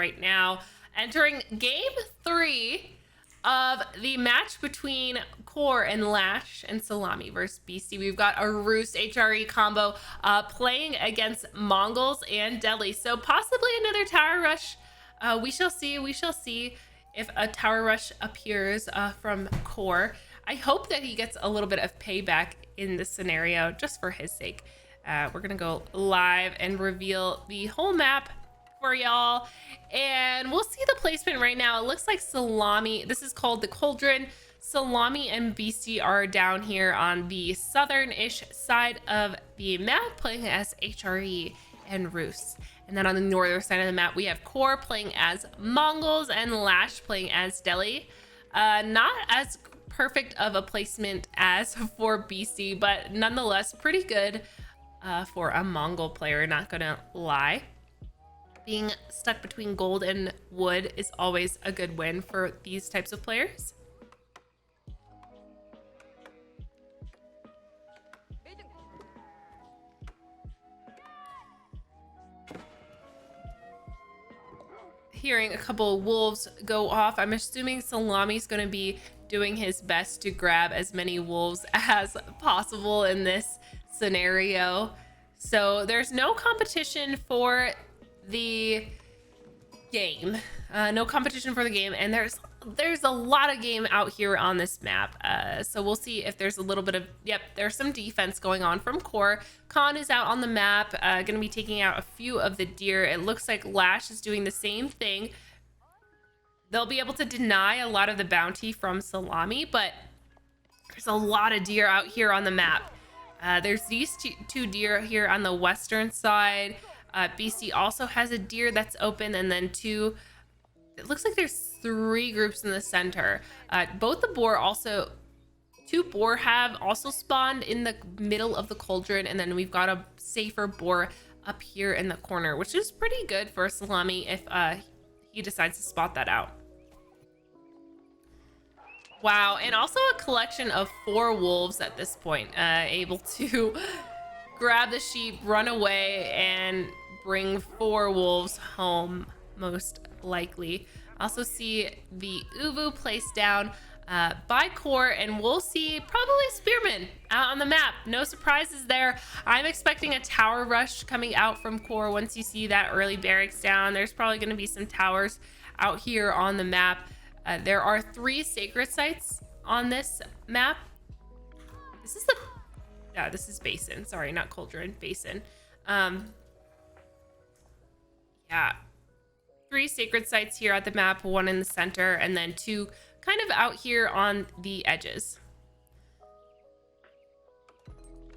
right now. Entering game 3 of the match between Core and Lash and Szalami versus Beasty. We've got a Roost HRE combo playing against Mongols and Deli. So possibly another tower rush. We shall see. We shall see if a tower rush appears from Core. I hope that he gets a little bit of payback in this scenario just for his sake. We're gonna go live and reveal the whole map for y'all, and we'll see the placement right now. It looks like Szalami, this is called the Cauldron. Szalami and Beasty are down here on the southern-ish side of the map playing as HRE and Roost. And then on the northern side of the map, we have Core playing as Mongols and Lash playing as Deli. Not as perfect of a placement as for Beasty, but nonetheless pretty good for a Mongol player, not gonna lie. Being stuck between gold and wood is always a good win for these types of players. Hearing a couple of wolves go off, I'm assuming Szalami's going to be doing his best to grab as many wolves as possible in this scenario. So there's no competition for the game, and there's a lot of game out here on this map, so we'll see if there's a little bit of, yep, there's some defense going on from Core. Khan is out on the map, gonna be taking out a few of the deer. It looks like Lash is doing the same thing. They'll be able to deny a lot of the bounty from Szalami, but there's a lot of deer out here on the map. There's these two deer here on the western side. Beasty also has a deer that's open, and then two, it looks like there's 3 groups in the center. Both the boar also, 2 boar have also spawned in the middle of the cauldron, and then we've got a safer boar up here in the corner, which is pretty good for Szalami if he decides to spot that out. Wow, and also a collection of 4 wolves at this point, able to grab the sheep, run away, and bring 4 wolves home, most likely. Also see the Uvu placed down by Core, and we'll see probably Spearmen out on the map. No surprises there. I'm expecting a tower rush coming out from Core. Once you see that early barracks down, there's probably going to be some towers out here on the map. There are 3 sacred sites on this map. This is the, yeah, this is Basin. Sorry, not Cauldron, Basin. Yeah, 3 sacred sites here at the map, 1 in the center, and then 2 kind of out here on the edges.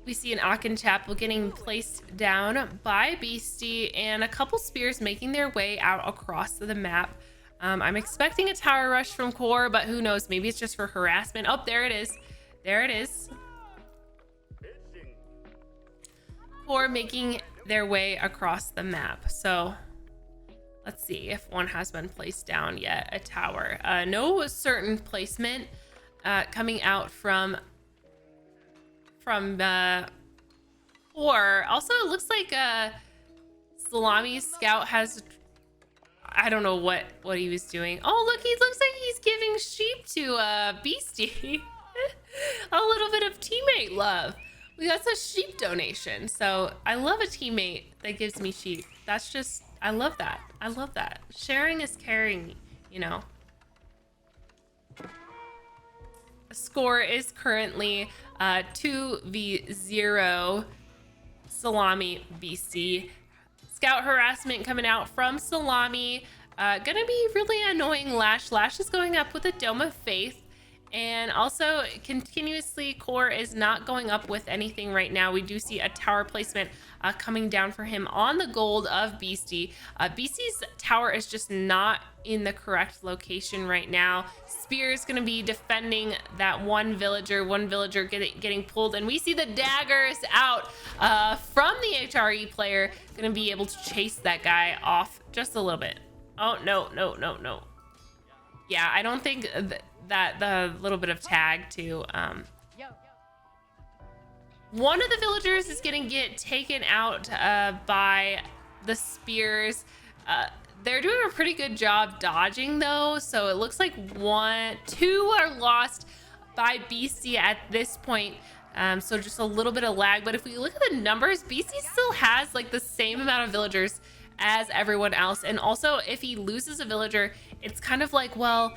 We see an Akin Chapel getting placed down by Beasty, and a couple spears making their way out across the map. I'm expecting a tower rush from Core, but who knows? Maybe it's just for harassment. Oh, there it is. There it is. Core making their way across the map. So let's see if one has been placed down yet. A tower. No certain placement coming out from Core. Also, it looks like Szalami's scout has, I don't know what he was doing. Oh, look, he looks like he's giving sheep to Beasty. A little bit of teammate love. We got a sheep donation. So I love a teammate that gives me sheep. That's just, I love that. I love that. Sharing is caring, you know. The score is currently 2v0 Szalami Beasty. Scout harassment coming out from Szalami. Gonna be really annoying Lash. Lash is going up with a Dome of Faith. And also continuously Core is not going up with anything right now. We do see a tower placement coming down for him on the gold of Beasty. Beasty's tower is just not in the correct location right now. Spear is going to be defending that one villager getting pulled, and we see the daggers out from the HRE player. Going to be able to chase that guy off just a little bit. Oh, no. Yeah, I don't think that the little bit of tag to one of the villagers is gonna get taken out by the spears. They're doing a pretty good job dodging though. So it looks like 2 are lost by Beasty at this point. So just a little bit of lag. But if we look at the numbers, Beasty still has like the same amount of villagers as everyone else. And also if he loses a villager, it's kind of like, well,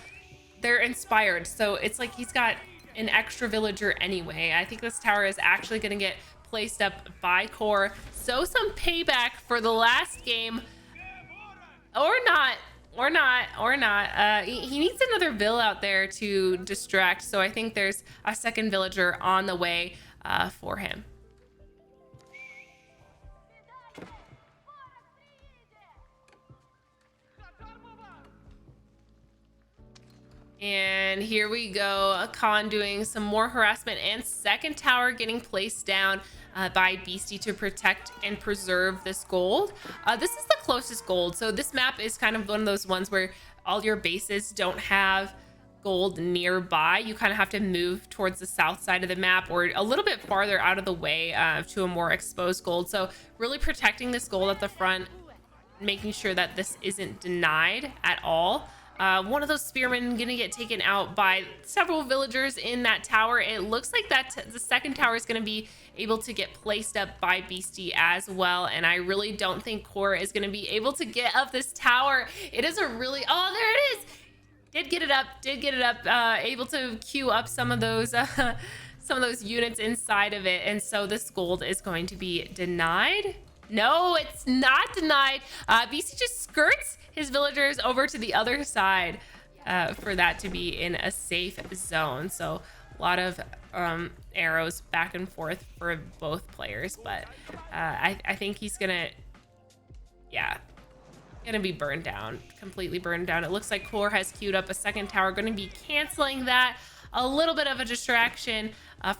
they're inspired. So it's like he's got an extra villager anyway. I think this tower is actually going to get placed up by Core. So some payback for the last game. Or not. He needs another vill out there to distract. So I think there's a second villager on the way for him. And here we go, Khan doing some more harassment, and second tower getting placed down by Beasty to protect and preserve this gold. This is the closest gold. So this map is kind of one of those ones where all your bases don't have gold nearby. You kind of have to move towards the south side of the map or a little bit farther out of the way to a more exposed gold. So really protecting this gold at the front, making sure that this isn't denied at all. One of those spearmen gonna get taken out by several villagers in that tower. It looks like that the second tower is gonna be able to get placed up by Beasty as well. And I really don't think Core is gonna be able to get up this tower. It is a really, oh, there it is. Did get it up, able to queue up some of those units inside of it. And so this gold is going to be denied. No, it's not denied. Beasty just skirts his villagers over to the other side for that to be in a safe zone. So a lot of arrows back and forth for both players, but I think he's gonna be burned down, completely burned down. It looks like Core has queued up a second tower, going to be canceling that. A little bit of a distraction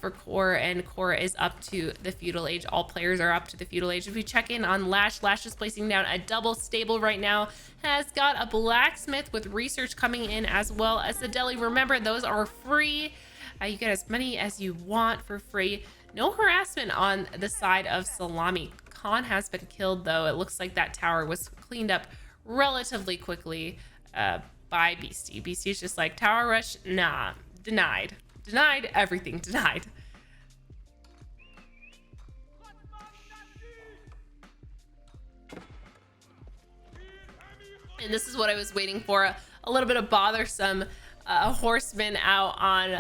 for Core, and Core is up to the Feudal Age. All players are up to the Feudal Age. If we check in on Lash, Lash is placing down a double stable right now, has got a blacksmith with research coming in as well as the deli. Remember, those are free. You get as many as you want for free. No harassment on the side of Szalami. Khan has been killed though. It looks like that tower was cleaned up relatively quickly by Beasty. Beasty is just like, tower rush, nah. Denied, everything denied. And this is what I was waiting for, a little bit of bothersome horseman out on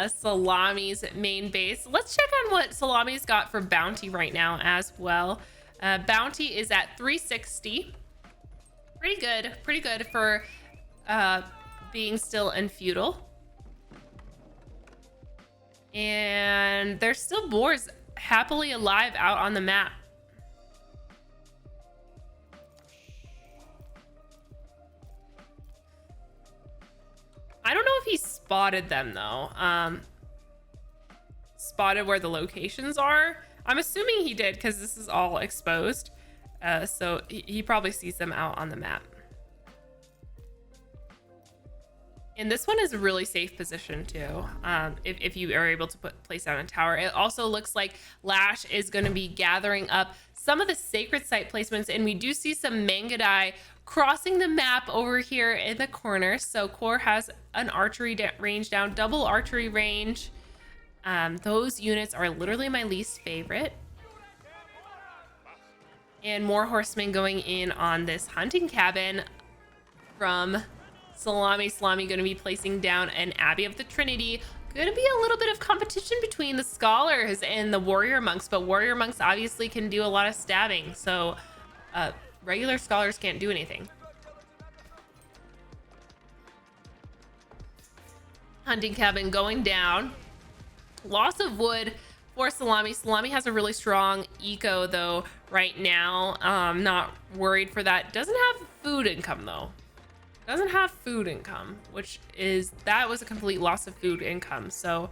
Szalami's main base. Let's check on what Szalami's got for bounty right now as well. Bounty is at 360. Pretty good for being still in Feudal. And there's still boars happily alive out on the map. I don't know if he spotted them though. Spotted where the locations are. I'm assuming he did because this is all exposed. So he probably sees them out on the map. And this one is a really safe position too, if you are able to place down a tower. It also looks like Lash is going to be gathering up some of the sacred site placements, and we do see some Mangadai crossing the map over here in the corner. So Core has an archery range down, double archery range. Those units are literally my least favorite. And more horsemen going in on this hunting cabin from Szalami. Szalami going to be placing down an Abbey of the Trinity. Going to be a little bit of competition between the scholars and the warrior monks, but warrior monks obviously can do a lot of stabbing, so regular scholars can't do anything. Hunting cabin going down. Loss of wood for Szalami. Szalami has a really strong eco though right now. Not worried for that. Doesn't have food income though. Doesn't have food income, that was a complete loss of food income. So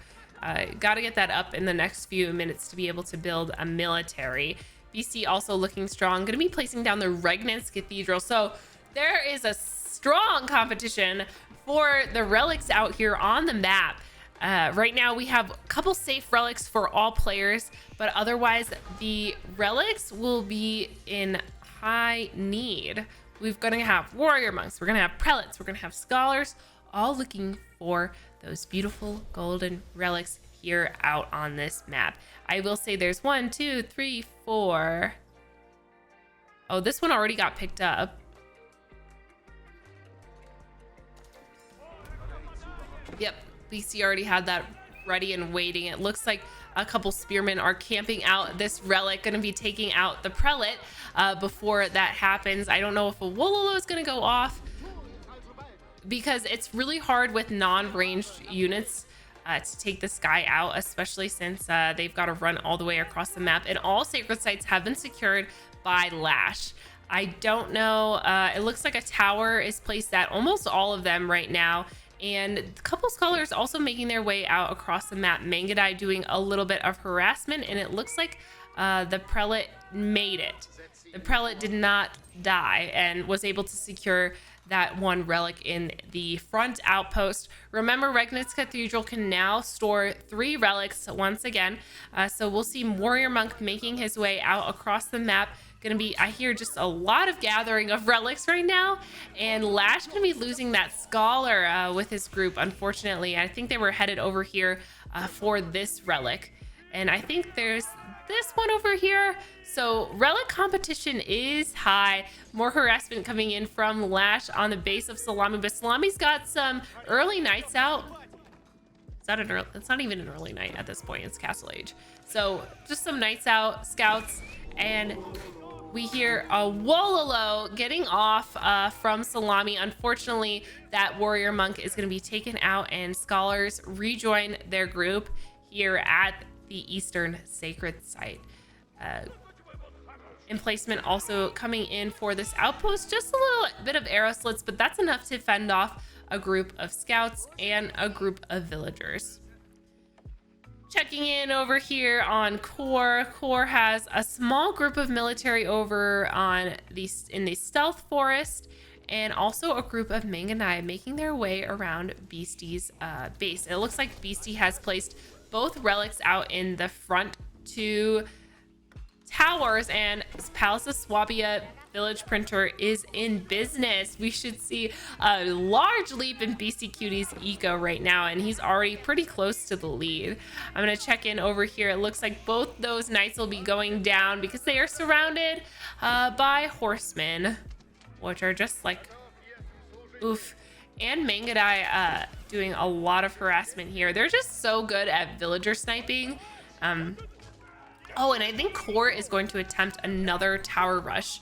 got to get that up in the next few minutes to be able to build a military. BC also looking strong, going to be placing down the Regnance Cathedral. So there is a strong competition for the relics out here on the map. Right now we have a couple safe relics for all players, but otherwise the relics will be in high need. we're gonna have warrior monks, we're gonna have prelates, we're gonna have scholars, all looking for those beautiful golden relics here out on this map. I will say there's 1, 2, 3, 4. Oh, this one already got picked up. Yep, BC already had that ready and waiting. It looks like a couple spearmen are camping out this relic, going to be taking out the prelate before that happens. I don't know if a Wololo is going to go off because it's really hard with non-ranged units to take this guy out, especially since they've got to run all the way across the map, and all sacred sites have been secured by Lash. I don't know. It looks like a tower is placed at almost all of them right now. And a couple scholars also making their way out across the map. Mangadai doing a little bit of harassment, and it looks like the prelate made it. The prelate did not die and was able to secure that one relic in the front outpost. Remember, Regnitz Cathedral can now store 3 relics once again. So we'll see Warrior Monk making his way out across the map. Gonna be, I hear just a lot of gathering of relics right now, and Lash gonna be losing that scholar with his group, unfortunately. I think they were headed over here for this relic, and I think there's this one over here. So relic competition is high. More harassment coming in from Lash on the base of Szalami, but Salami's got some early nights out. It's not even an early night at this point, it's Castle Age. So just some nights out, scouts, and we hear a Wololo getting off from Szalami. Unfortunately, that warrior monk is going to be taken out, and scholars rejoin their group here at the Eastern Sacred Site. Emplacement also coming in for this outpost. Just a little bit of arrow slits, but that's enough to fend off a group of scouts and a group of villagers. Checking in over here on Core. Core has a small group of military over in the stealth forest, and also a group of Manganai making their way around Beasty's base. It looks like Beasty has placed both relics out in the front 2 towers, and Palace of Swabia Village Printer is in business. We should see a large leap in Beasty Cutie's eco right now, and he's already pretty close to the lead. I'm gonna check in over here. It looks like both those knights will be going down because they are surrounded by horsemen, which are just like oof. And Mangadai doing a lot of harassment here. They're just so good at villager sniping. Oh, and I think Core is going to attempt another tower rush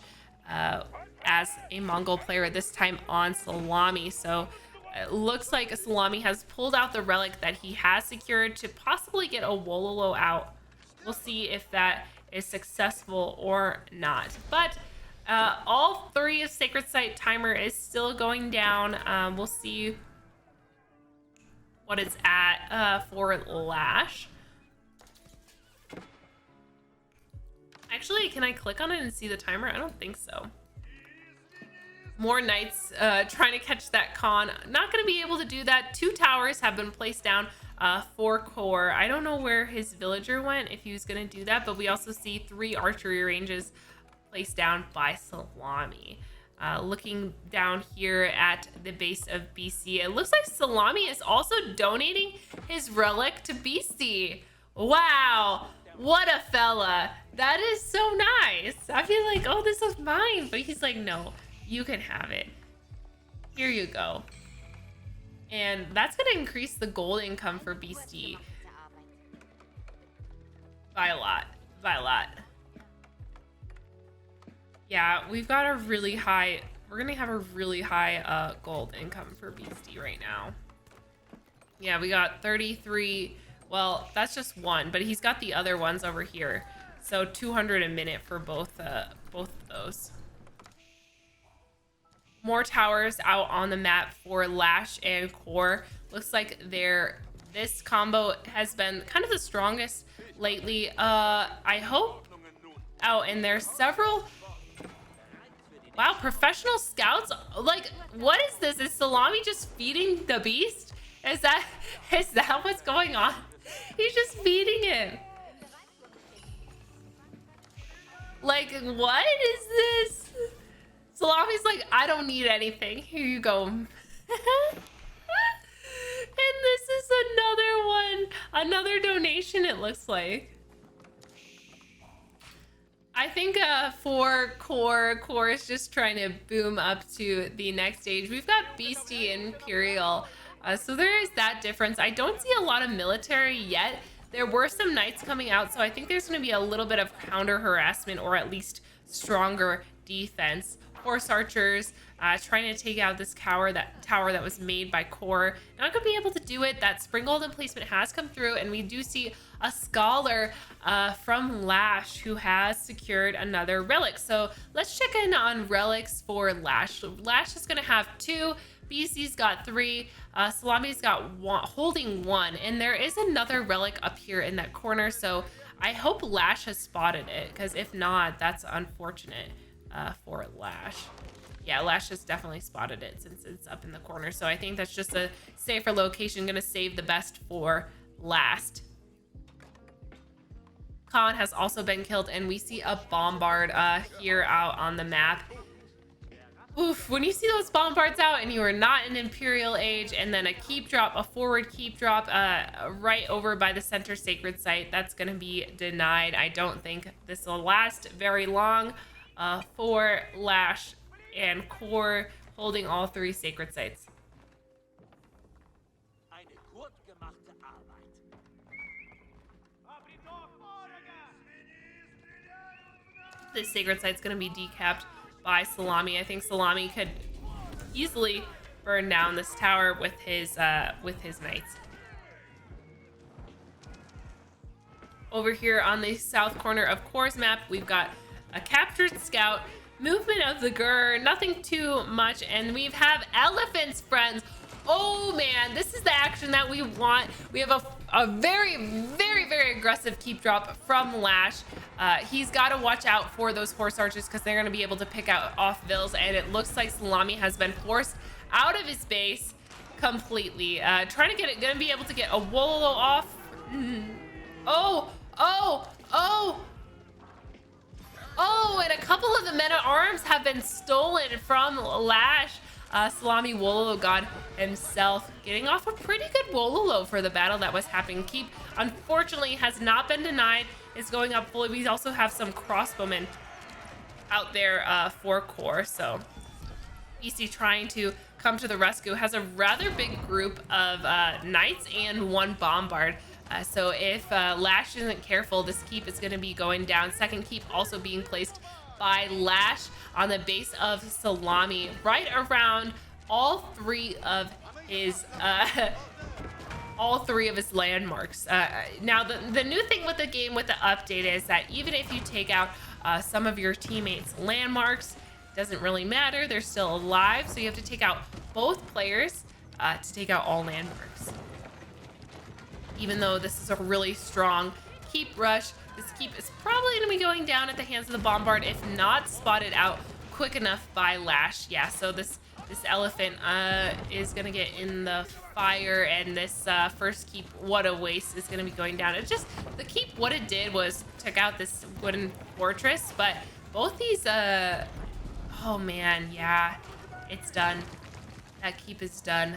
as a Mongol player, this time on Szalami. So it looks like Szalami has pulled out the relic that he has secured to possibly get a Wololo out. We'll see if that is successful or not. But all 3 of Sacred Site timer is still going down. We'll see what it's at for Lash. Actually, can I click on it and see the timer? I don't think so. More knights trying to catch that con. Not going to be able to do that. 2 towers have been placed down for Core. I don't know where his villager went, if he was going to do that, but we also see 3 archery ranges placed down by Szalami. Looking down here at the base of BC, it looks like Szalami is also donating his relic to Beasty. Wow, what a fella. That is so nice. I feel like, oh, this is mine, but he's like, no, you can have it. Here you go. And that's gonna increase the gold income for Beasty by a lot, Yeah, we've got a really high, we're gonna have a really high gold income for Beasty right now. Yeah, we got 33, well, that's just one, but he's got the other ones over here. So 200 a minute for both of those. More towers out on the map for Lash and Core. Looks like this combo has been kind of the strongest lately. I hope. Oh, and there's several. Wow, professional scouts. Like, what is this? Is Szalami just feeding the beast? Is that what's going on? He's just feeding him. Like, what is this? Salami's like, I don't need anything. Here you go. And this is another one. Another donation, it looks like. I think for Core is just trying to boom up to the next stage. We've got Beasty and Imperial. So there is that difference. I don't see a lot of military yet. There were some knights coming out, so I think there's going to be a little bit of counter harassment, or at least stronger defense. Horse archers trying to take out this tower that was made by Core. Not going to be able to do it. That spring golden placement has come through, and we do see a scholar from Lash who has secured another relic. So let's check in on relics for Lash. Lash is going to have 2. Beasty's got 3. Salami's got 1, holding 1, and there is another relic up here in that corner. So I hope Lash has spotted it, because if not, that's unfortunate for Lash. Yeah, Lash has definitely spotted it since it's up in the corner. So I think that's just a safer location, gonna save the best for last. Khan has also been killed, and we see a bombard here out on the map. Oof, when you see those bombards out and you are not in Imperial Age, and then a keep drop, a forward keep drop right over by the center sacred site, that's gonna be denied. I don't think this will last very long for Lash and Core holding all 3 sacred sites. This sacred site's gonna be decapped by Szalami. I think Szalami could easily burn down this tower with his knights. Over here on the south corner of Core's map, we've got a captured scout, movement of the Gur, nothing too much, and we have elephants, friends. Oh man, this is the action that we want. We have a very, very, very aggressive keep drop from Lash. He's got to watch out for those horse archers, because they're going to be able to pick out off Vils, and it looks like Szalami has been forced out of his base completely. Trying to gonna be able to get a Wololo off. Oh, and a couple of the men-at-arms have been stolen from Lash. Szalami Wololo God himself getting off a pretty good Wololo for the battle that was happening. Keep, unfortunately, has not been denied. It's going up fully. We also have some crossbowmen out there for Core. So Beasty trying to come to the rescue, has a rather big group of knights and 1 bombard. So if Lash isn't careful, this keep is going to be going down. Second keep also being placed by Lash on the base of Szalami, right around all 3 of his landmarks. Now the new thing with the game with the update is that even if you take out some of your teammates' landmarks, doesn't really matter, they're still alive. So you have to take out both players to take out all landmarks. Even though this is a really strong keep rush, this keep is probably going to be going down at the hands of the bombard if not spotted out quick enough by Lash. Yeah, so this elephant is going to get in the fire, and this first keep, what a waste, is going to be going down. It just, the keep, what it did was took out this wooden fortress, but both these, oh man, yeah, it's done. That keep is done.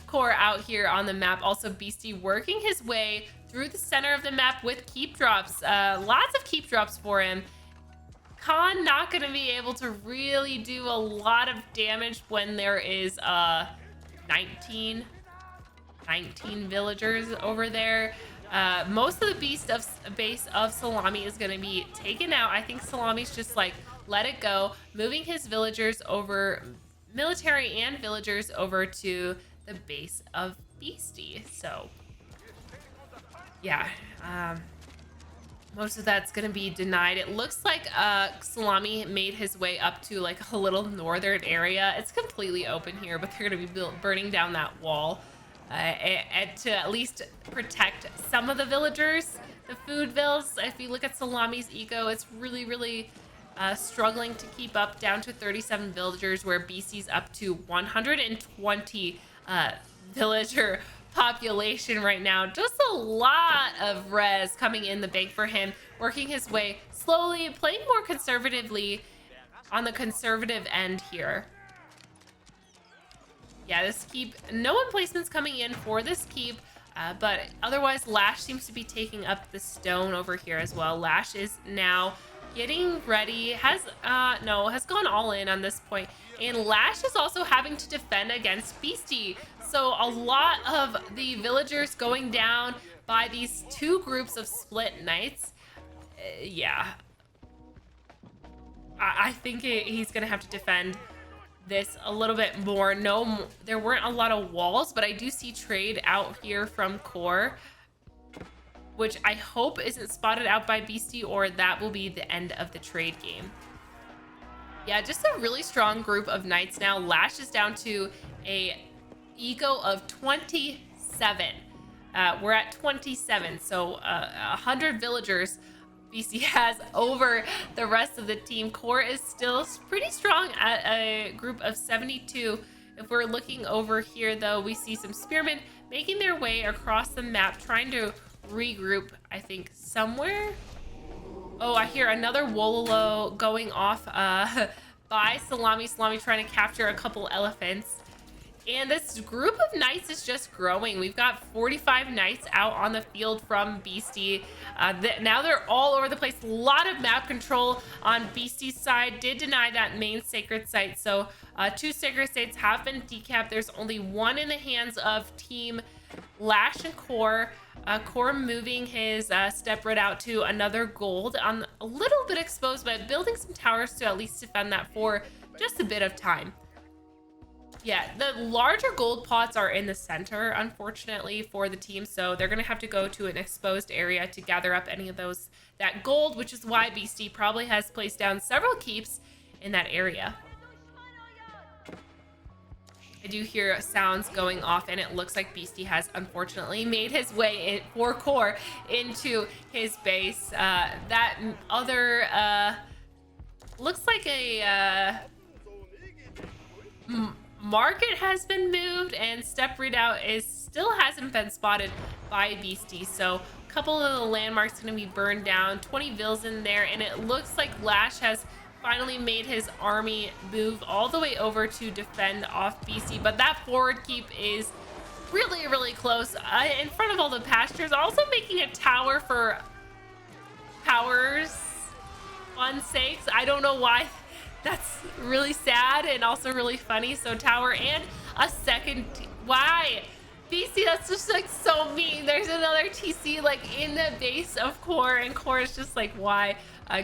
Core out here on the map. Also Beasty working his way through the center of the map with keep drops. Lots of keep drops for him. Khan not going to be able to really do a lot of damage when there is 19 villagers over there. Most of the base of Szalami is going to be taken out. I think Salami's just like, let it go, moving his villagers over, military and villagers over to the base of Beasty. So yeah, most of that's gonna be denied. It looks like Szalami made his way up to like a little northern area. It's completely open here, but they're gonna be burning down that wall and to at least protect some of the villagers, the Feudals. If you look at Szalami's eco, it's really struggling to keep up, down to 37 villagers, where Beasty's up to 120 villager population right now. Just a lot of res coming in the bank for him, working his way slowly, playing more conservatively on the conservative end here. Yeah, this keep, no emplacements coming in for this keep, but otherwise Lash seems to be taking up the stone over here as well. Lash is now getting ready, has gone all in on this point, and Lash is also having to defend against Beasty. So a lot of the villagers going down by these two groups of split knights. Yeah, I think he's gonna have to defend this a little bit more. No, there weren't a lot of walls, but I do see trade out here from Core, which I hope isn't spotted out by Beasty, or that will be the end of the trade game. Yeah, just a really strong group of knights now. Lash is down to a ego of 27. We're at 27, so 100 villagers Beasty has over the rest of the team. Core is still pretty strong at a group of 72. If we're looking over here, though, we see some spearmen making their way across the map, trying to regroup, I think, somewhere. Oh, I hear another Wololo going off by Szalami. Szalami trying to capture a couple elephants. And this group of knights is just growing. We've got 45 knights out on the field from Beasty. Now they're all over the place. A lot of map control on Beasty's side. Did deny that main sacred site. So 2 sacred sites have been decapped. There's only 1 in the hands of Team Lash and Core. Core moving his step right out to another gold. On a little bit exposed, but building some towers to at least defend that for just a bit of time. Yeah, the larger gold pots are in the center, unfortunately, for the team, so they're gonna have to go to an exposed area to gather up any of that gold, which is why Beasty probably has placed down several keeps in that area. I do hear sounds going off, and it looks like Beasty has unfortunately made his way in for Core into his base. That other looks like a market has been moved, and step readout still hasn't been spotted by Beasty. So a couple of the landmarks going to be burned down. 20 vills in there, and it looks like Lash has finally made his army move all the way over to defend off Beasty. But that forward keep is really, really close in front of all the pastures. Also making a tower for Power's fun sakes. I don't know why. That's really sad and also really funny. So tower and a second. Why? Beasty, that's just like so mean. There's another TC like in the base of Core, and Core is just like, why?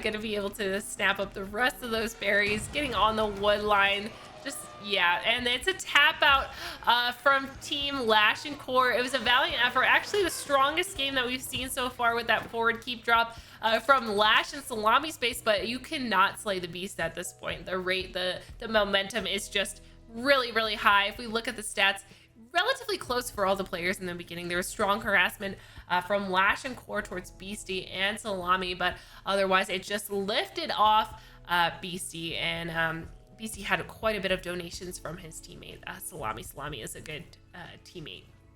Gonna be able to snap up the rest of those berries, getting on the wood line. Just, yeah, and it's a tap out from Team Lash and Core. It was a valiant effort. Actually, the strongest game that we've seen so far with that forward keep drop from Lash and Szalami's base, but you cannot slay the beast at this point. The rate, the momentum is just really, really high. If we look at the stats, relatively close for all the players in the beginning. There was strong harassment from Lash and Core towards Beasty and Szalami, but otherwise it just lifted off Beasty, and Beasty had quite a bit of donations from his teammate Szalami. Szalami is a good teammate.